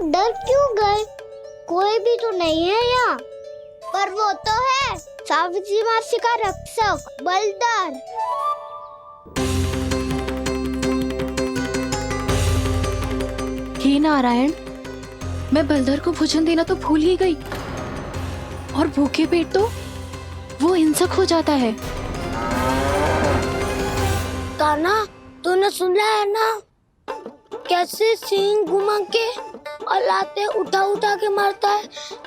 डर क्यों गए? कोई भी तो नहीं है यहाँ। पर वो तो है, सावित्री मासी का रक्षक बलदार। हे नारायण, मैं बलधर को भोजन देना तो भूल ही गई, और भूखे पेट तो वो हिंसक हो जाता है। कान्हा, तूने सुना है ना कैसे सींग घुमा के और लाते उठा उठा के मारता है?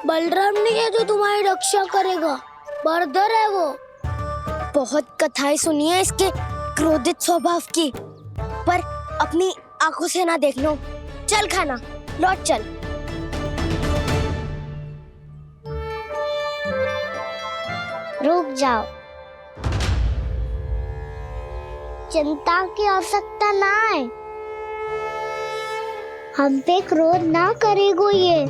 बलराम नहीं है जो तुम्हारी रक्षा करेगा, बलधर है वो। बहुत कथाएं सुनी है इसके क्रोधित स्वभाव की, पर अपनी आंखों से ना देख लो। चल खाना, लौट चल। रुक जाओ, चिंता की आवश्यकता ना है। हम पे क्रोध ना करेगो ये।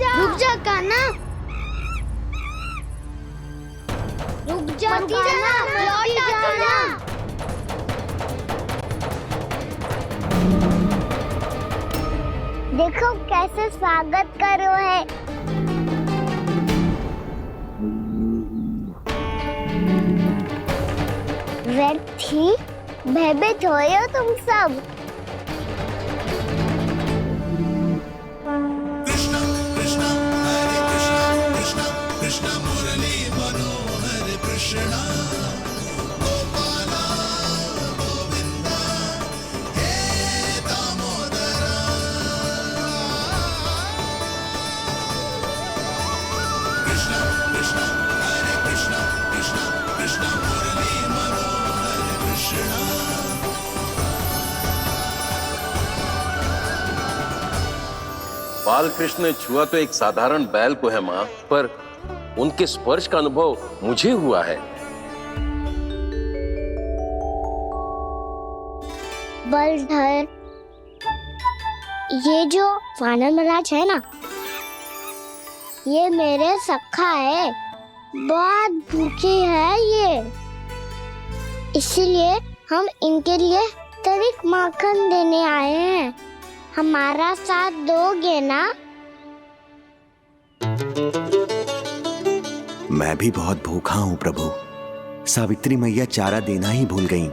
रुक जा कान्हा, रुक जा कान्हा, लौट आ कान्हा। देखो कैसे स्वागत करो है। व्यर्थी भयभीत हो तुम सब। कृष्णा कृष्णा हरे कृष्णा कृष्णा कृष्णा मुरली मनोहर कृष्णा गोपाला गोविंदा हे दामोदरा। कृष्णा कृष्णा हरे कृष्णा कृष्णा कृष्णा मुरली मनोहर कृष्णा। बालकृष्ण ने छुआ तो एक साधारण बैल को है माँ, पर उनके स्पर्श का अनुभव मुझे हुआ है। बलधर, ये जो वानर महाराज है ना, ये मेरे सखा है। बहुत भूखे है ये, इसीलिए हम इनके लिए तनिक माखन देने आए हैं। हमारा साथ दोगे ना? मैं भी बहुत भूखा हूँ प्रभु। सावित्री मैया चारा देना ही भूल गईं।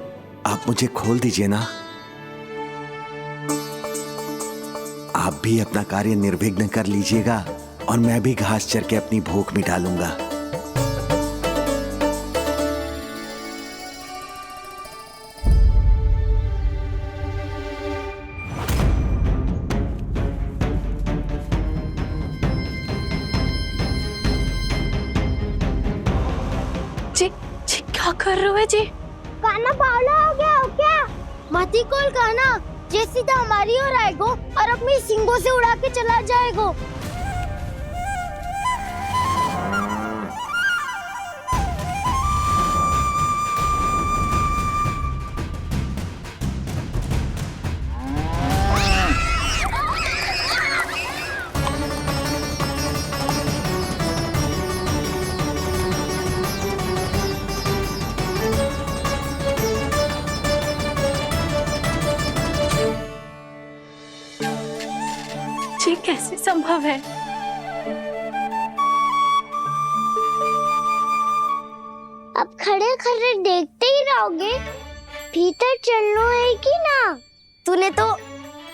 आप मुझे खोल दीजिए ना। आप भी अपना कार्य निर्विघ्न कर लीजिएगा और मैं भी घास चर के अपनी भूख मिटा लूंगा। क्या कर रहे हो जी? कान्हा पावला हो गया हो क्या? मती कोल कान्हा, ये सीधा हमारी ओर आएगो और अपनी सींगों से उड़ा के चला जाएगो। ये कैसे संभव है? अब खड़े खड़े देखते ही रहोगे? भीतर चलना है कि ना? तूने तो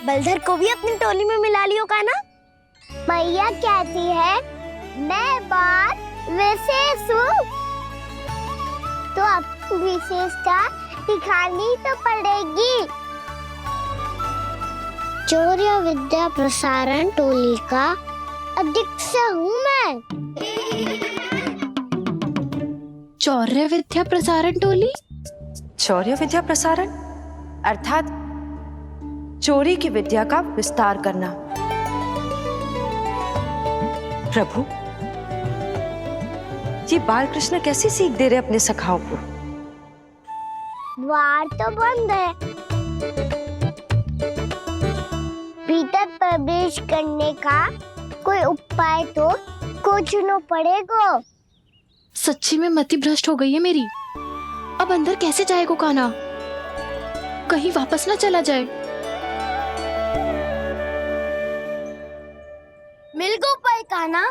बलधर को भी अपनी टोली में मिला लियो का ना? भैया कहती है मैं बात विशेष हूँ, तो अब विशेषता दिखानी तो पड़ेगी। चौर्य विद्या प्रसारण टोली का अध्यक्ष हूँ मैं। चौर्य विद्या प्रसारण टोली? चौर्य विद्या प्रसारण अर्थात चोरी की विद्या का विस्तार करना। प्रभु, ये बालकृष्ण कैसी सीख दे रहे अपने सखाओं को? द्वार तो बंद है, भीतर प्रवेश करने का कोई उपाय तो खोजना पड़ेगा। सच्ची में मति भ्रष्ट हो गई है मेरी। अब अंदर कैसे जाएगा कान्हा? कहीं वापस ना चला जाए। मिल गो पाए कान्हा।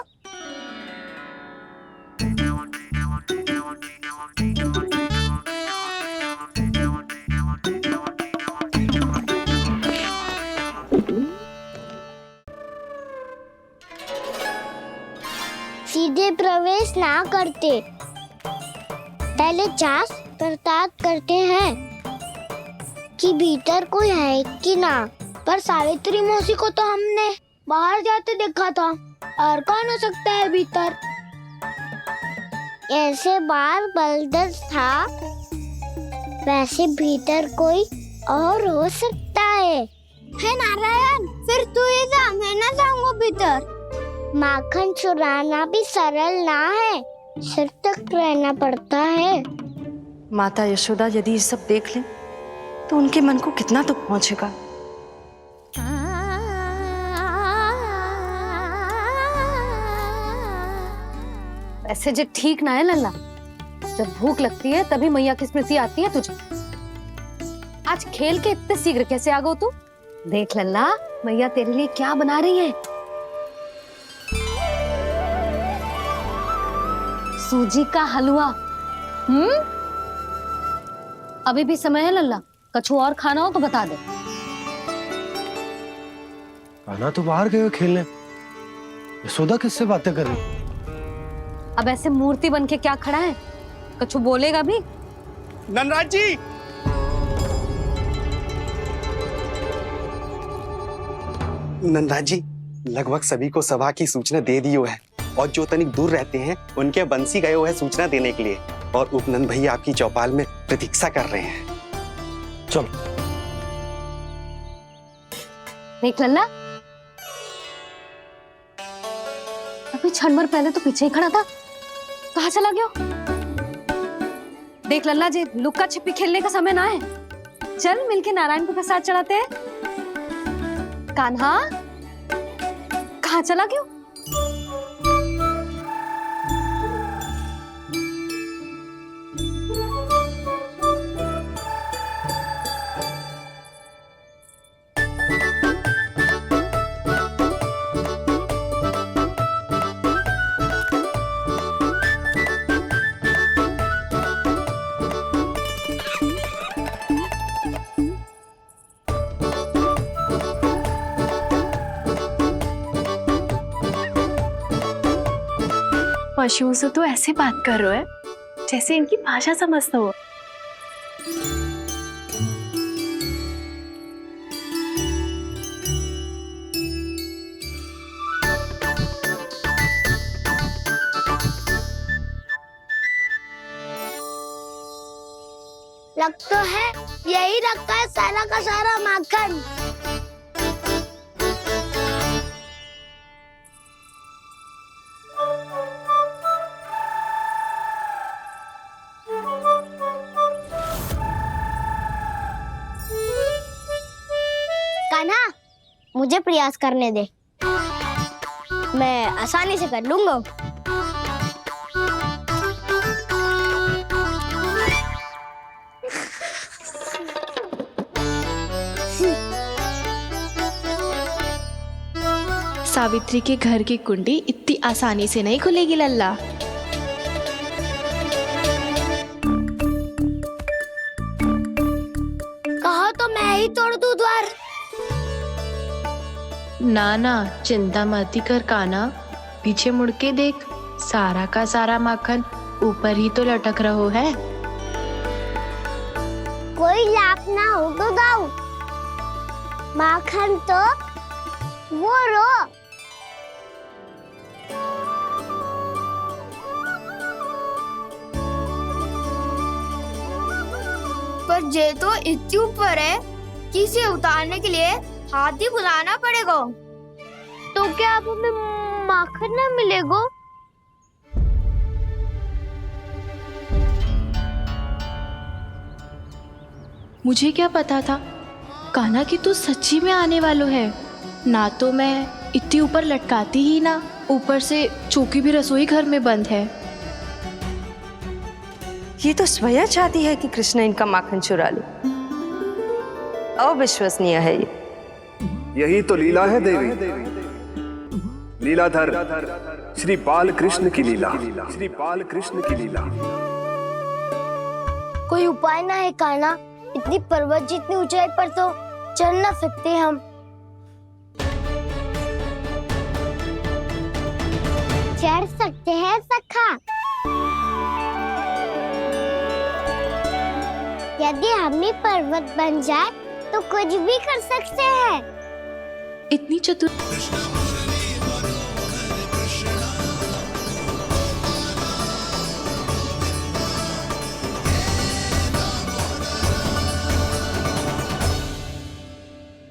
सीधे प्रवेश ना करते, पहले जांच पड़ताल करते हैं कि भीतर कोई है कि ना। पर सावित्री मौसी को तो हमने बाहर जाते देखा था, और कौन हो सकता है भीतर? ऐसे बार बलदर था, वैसे भीतर कोई और हो सकता है नारायण? फिर तू ही जा, मैं ना जाऊंगा भीतर। माखन चुराना भी सरल ना है, सिर तक रहना पड़ता है। माता यशोदा यदि ये सब देख लें तो उनके मन को कितना दुख पहुंचेगा। ऐसे जो ठीक ना है लल्ला, जब भूख लगती है तभी मैया की स्मृति आती है तुझे। आज खेल के इतने शीघ्र कैसे आ गो तू? देख लल्ला, मैया तेरे लिए क्या बना रही है। सूजी का हलवा। अभी भी समय है लल्ला, कछु और खाना हो तो बता दे। कान्हा तो बाहर गए खेलने, यशोदा किससे बातें कर रही? अब ऐसे मूर्ति बन के क्या खड़ा है, कछु बोलेगा भी? ननराज जी, नंदराज जी, लगभग सभी को सभा की सूचना दे दी है, और जो तनिक दूर रहते हैं उनके बंसी गए हुए सूचना देने के लिए, और उपनंद भैया आपकी चौपाल में प्रतीक्षा कर रहे हैं। चलो। देख लल्ला, अभी क्षण भर पहले तो पीछे ही खड़ा था, कहाँ चला गया? देख लल्ला जी, लुक्का छिपी खेलने का समय ना है। चल मिलके नारायण को प्रसाद चढ़ाते हैं। कान्हा, कहाँ चला गया? पशुओं से तो ऐसे बात कर रहे हो जैसे इनकी भाषा समझता हो। लग तो है यही रखा है सारा का सारा माखन। कान्हा, मुझे प्रयास करने दे, मैं आसानी से कर लूंगा। सावित्री के घर की कुंडी इतनी आसानी से नहीं खुलेगी लल्ला। कहो तो मैं ही तोड़ दूं द्वार। ना ना, चिंता मत ही कर कान्हा, पीछे मुड़ के देख, सारा का सारा माखन ऊपर ही तो लटक रहो है। कोई लाभ ना हो तो गाऊ, माखन तो वो रो। पर जे तो इतनी ऊपर है कि इसे उतारने के लिए हाथी बुलाना पड़ेगा। तो क्या अब हमें माखन ना मिलेगा? मुझे क्या पता था कान्हा कि तू सच्ची में आने वालो है। ना तो मैं इतनी ऊपर लटकाती ही ना, ऊपर से चौकी भी रसोई घर में बंद है। ये तो स्वयं चाहती है कि कृष्ण इनका माखन चुरा ले। अविश्वसनीय है ये। यही तो लीला है देवी, लीलाधर श्री बाल कृष्ण की लीला, श्री बाल कृष्ण की लीला। कोई उपाय ना है कान्हा? इतनी पर्वत जितनी ऊंचाई पर तो चढ़ ना सकते हम। चढ़ सकते हैं सखा, यदि हम ही पर्वत बन जाए तो कुछ भी कर सकते हैं। इतनी चतुर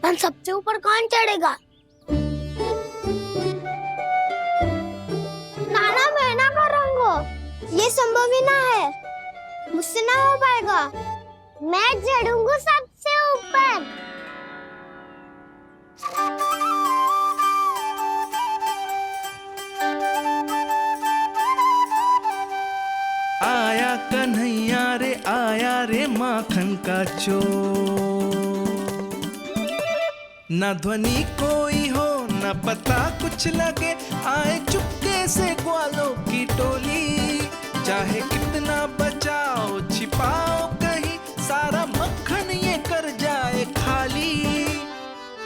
हम सबसे ऊपर कौन चढ़ेगा? नाना मैं ना करूँगा, ये संभव ही ना है, मुझसे ना हो पाएगा। मैं चढ़ूंगा सबसे ऊपर। आया कन्हैया रे आया रे माखन का चोर, न ध्वनि कोई हो न पता कुछ लगे, आए चुपके से ग्वालों की टोली, चाहे कितना बचाओ छिपाओ कहीं, सारा मक्खन ये कर जाए खाली।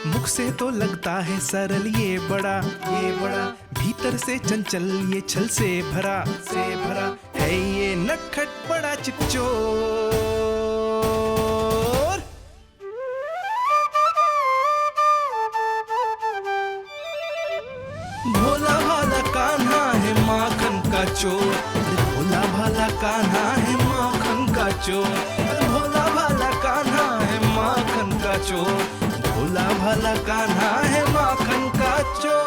मुख से तो लगता है सरल ये बड़ा, भीतर से चंचल ये छल से भरा है ये नटखट बड़ा चिकचोर। भोला भाला कान्हा है माखन का चोर, भोला भाला कान्हा है माखन का चोर, भोला भाला कान्हा है माखन का चोर, भोला भाला कान्हा है माखन का चोर।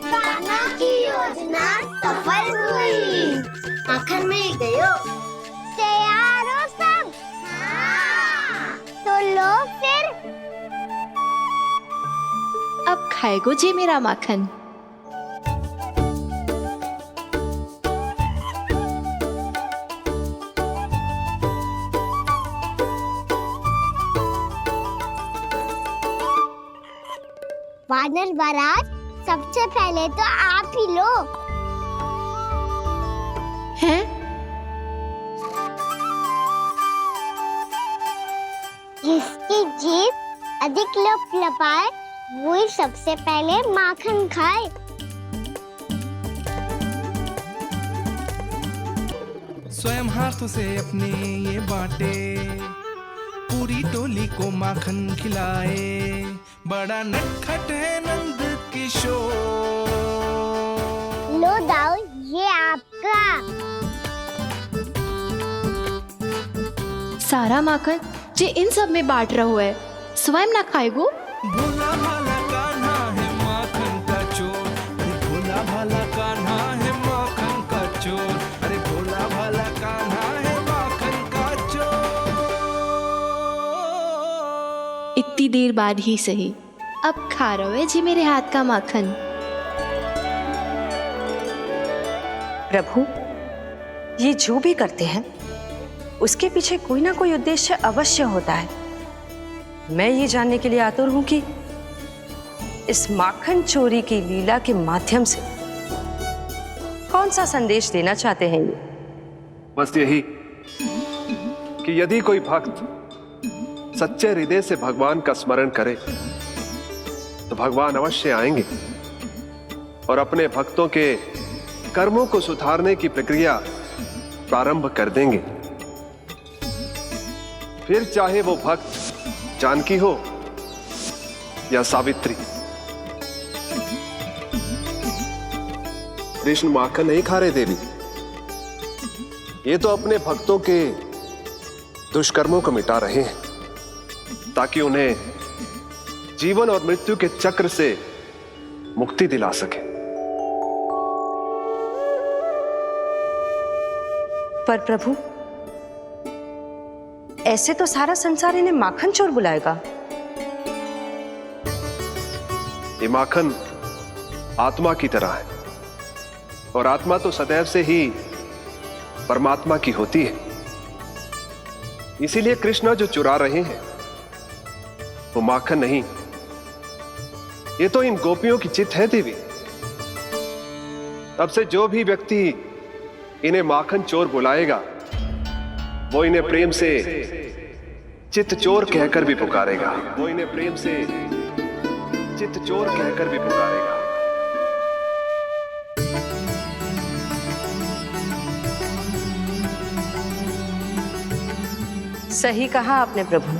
कान्हा की योजना सफल हुई, माखन मिल गयो। तैयार हो सब? हाँ। तो लो फिर। अब खाएगो जे मेरा माखन। वानर महाराज, सबसे पहले तो आप ही लो। हैं? जिसकी जीभ अधिक लपलपाए वही सबसे पहले माखन खाए। स्वयं हाथों से अपने ये बांटे, पूरी टोली को माखन खिलाए, बड़ा नटखट है नंद किशोर। लो दाऊ, ये आपका। सारा माखन जे इन सब में बांट रहो है, स्वयं ना खाएगो? भोला भाला कान्हा है माखन का चोर, अरे भोला भाला कान्हा है माखन का चोर, अरे भोला भाला कान्हा है माखन का चोर। इतनी देर बाद ही सही, अब खा रहे हो जी मेरे हाथ का माखन। प्रभु, ये जो भी करते हैं उसके पीछे कोई ना कोई उद्देश्य अवश्य होता है। मैं ये जानने के लिए आतुर हूं कि इस माखन चोरी की लीला के माध्यम से कौन सा संदेश देना चाहते हैं ये। बस यही कि यदि कोई भक्त सच्चे हृदय से भगवान का स्मरण करे तो भगवान अवश्य आएंगे और अपने भक्तों के कर्मों को सुधारने की प्रक्रिया प्रारंभ कर देंगे। फिर चाहे वो भक्त जानकी हो या सावित्री। कृष्ण माखन नहीं खा रहे देवी, ये तो अपने भक्तों के दुष्कर्मों को मिटा रहे हैं ताकि उन्हें जीवन और मृत्यु के चक्र से मुक्ति दिला सके। पर प्रभु, ऐसे तो सारा संसार इन्हें माखन चोर बुलाएगा। ये माखन आत्मा की तरह है, और आत्मा तो सदैव से ही परमात्मा की होती है। इसीलिए कृष्ण जो चुरा रहे हैं वो माखन नहीं, ये तो इन गोपियों की चित्त है देवी। अब से जो भी व्यक्ति इन्हें माखन चोर बुलाएगा वो इन्हें प्रेम से चित्त चोर कहकर भी पुकारेगा। वो इन्हें प्रेम से चित्त चोर कहकर भी पुकारेगा। सही कहा आपने प्रभु,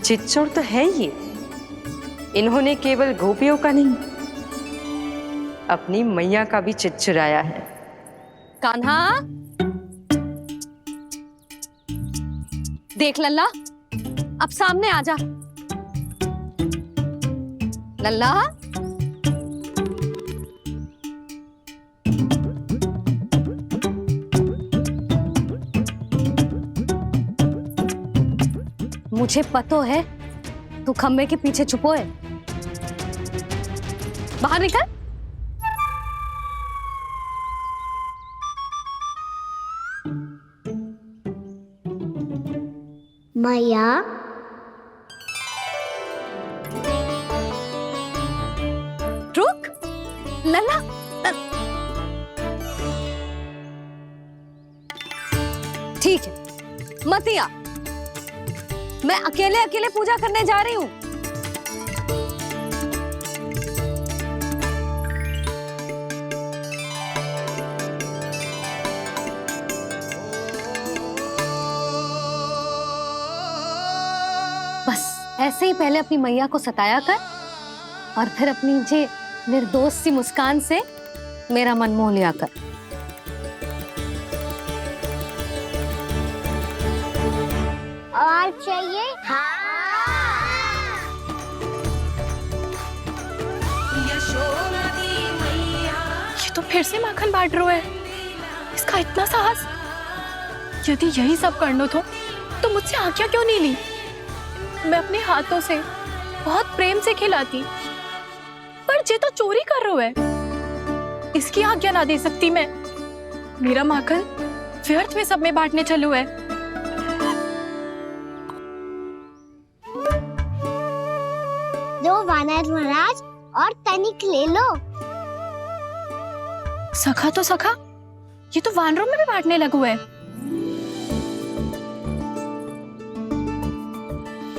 चित्चोर तो है ये। इन्होंने केवल गोपियों का नहीं, अपनी मैया का भी चित्त चुराया है। कान्हा, देख लल्ला, अब सामने आ जा। लल्ला, मुझे पतो है तू खम्बे के पीछे छुपो है। बाहर निकल। मैया, रुक। लल्ला, ठीक है, मत आ। मैं अकेले अकेले पूजा करने जा रही हूँ। बस ऐसे ही पहले अपनी मैया को सताया कर और फिर अपनी जे निर्दोष सी मुस्कान से मेरा मन मोह लिया कर। और चाहिए? ये तो फिर से माखन बांट रहा है। इसका इतना साहस। यदि यही सब करना तो मुझसे आज्ञा क्यों नहीं ली? मैं अपने हाथों से बहुत प्रेम से खिलाती, पर ये तो चोरी कर रहा है। इसकी आज्ञा ना दे सकती मैं। मेरा माखन व्यर्थ में सब में बांटने चलू है। दो वानर महाराज और तनिक ले लो। सखा तो सखा, ये तो वानरों में भी बांटने लगू है।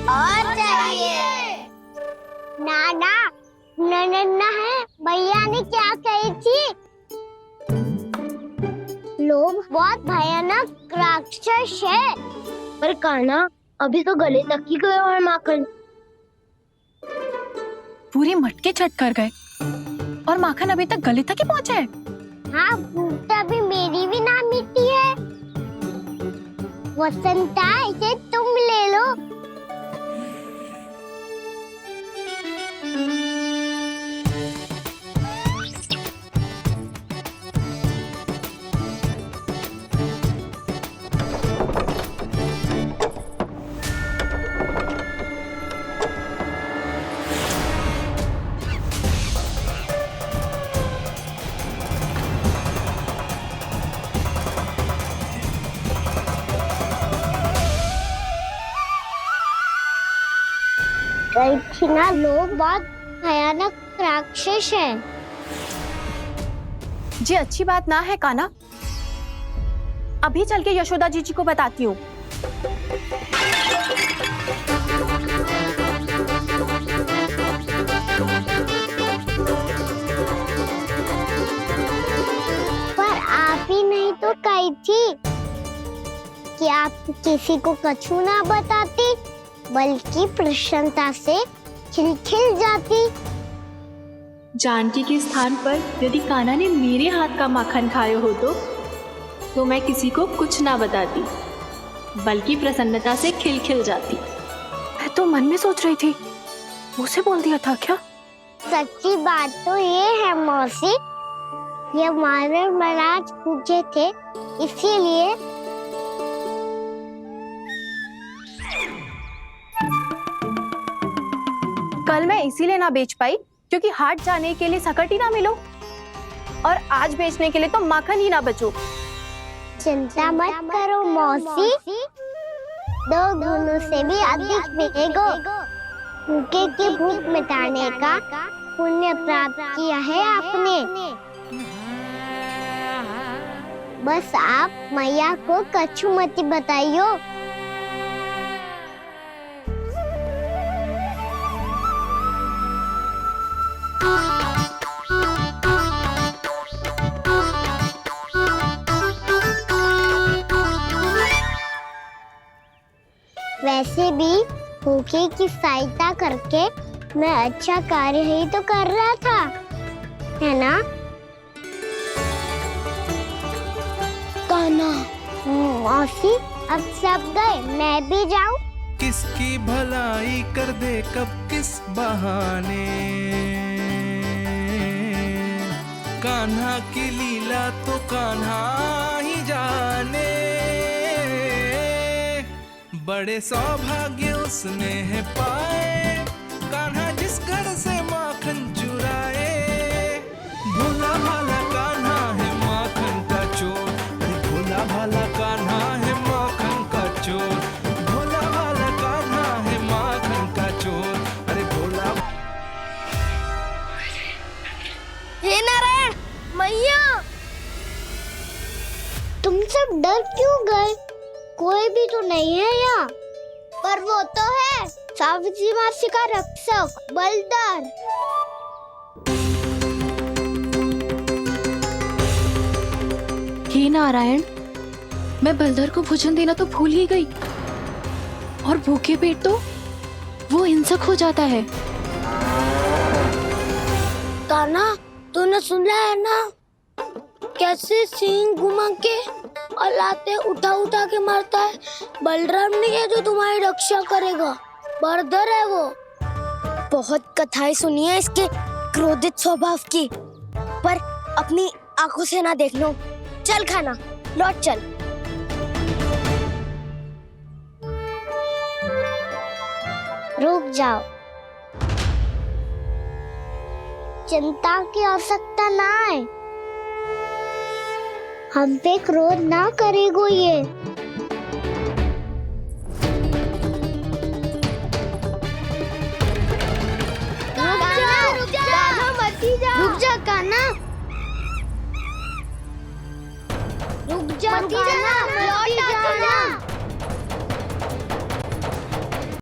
और चाहिए? नाना, नन्ना है। भैया ने क्या कही थी? लोभ बहुत भयानक राक्षस है। पर कान्हा, अभी तो गले तक ही गया है माखन। पूरी मटके चट कर गए और माखन अभी तक गले तक ही पहुंचा है। हाँ, भूख अभी मेरी भी ना मिटी है। वसंता, इसे तुम ले लो। ना, लोग बहुत भयानक राक्षस है। जी अच्छी बात ना है कान्हा। अभी चल के यशोदा जी को बताती हूँ। पर आप ही नहीं तो कही थी कि आप किसी को कछु ना बताती, बल्कि प्रसन्नता से खिलखिल जाती। जानकी के स्थान पर यदि कान्हा ने मेरे हाथ का माखन खाया हो तो मैं किसी को कुछ ना बताती, बल्कि प्रसन्नता से खिलखिल जाती। मैं तो मन में सोच रही थी, मुझसे बोल दिया था क्या? सच्ची बात तो ये है मौसी, ये वानर महाराज पूछे थे, इसीलिए। कल मैं इसीलिए ना बेच पाई क्योंकि हाट जाने के लिए सकट ही ना मिलो और आज बेचने के लिए तो माखन ही ना बचो। चिंता मत करो मौसी, 2 गुनों से भी अधिक मिलेगा। भूखे की भूख मिटाने का पुण्य प्राप्त किया है आपने। बस आप मैया को कछु मत बताइयो। वैसे भी भूखे की सहायता करके मैं अच्छा कार्य ही तो कर रहा था, है ना? कान्हा, मौसी अब सब गए, मैं भी जाऊं? किसकी भलाई कर दे कब किस बहाने, कान्हा की लीला तो कान्हा ही जाने। बड़े सौभाग्य उसने है पाए, कान्हा जिस घर से माखन चुराए। भोला भाला कान्हा है माखन का चोर, भोला भाला कान्हा है माखन का चोर, भोला भाला कान्हा है माखन का चोर। अरे भोला। हे नारायण, मैया, तुम सब डर क्यों गए? कोई भी तो नहीं है यहाँ। पर वो तो है, सावित्री मासी का रक्षक बलदार। हे नारायण, मैं बलदर को भोजन देना तो भूल ही गई, और भूखे पेट तो वो हिंसक हो जाता है। कान्हा, तूने सुना है ना कैसे सींग घुमा के और लाते उठा उठा के मारता है? बलराम नहीं है जो तुम्हारी रक्षा करेगा, बलदर है वो। बहुत कथाएं सुनी है इसके क्रोधित स्वभाव की, पर अपनी आंखों से ना देख लो। चल खाना, लौट चल। रुक जाओ, चिंता की आवश्यकता ना है। हम पे क्रोध ना करेगो ये।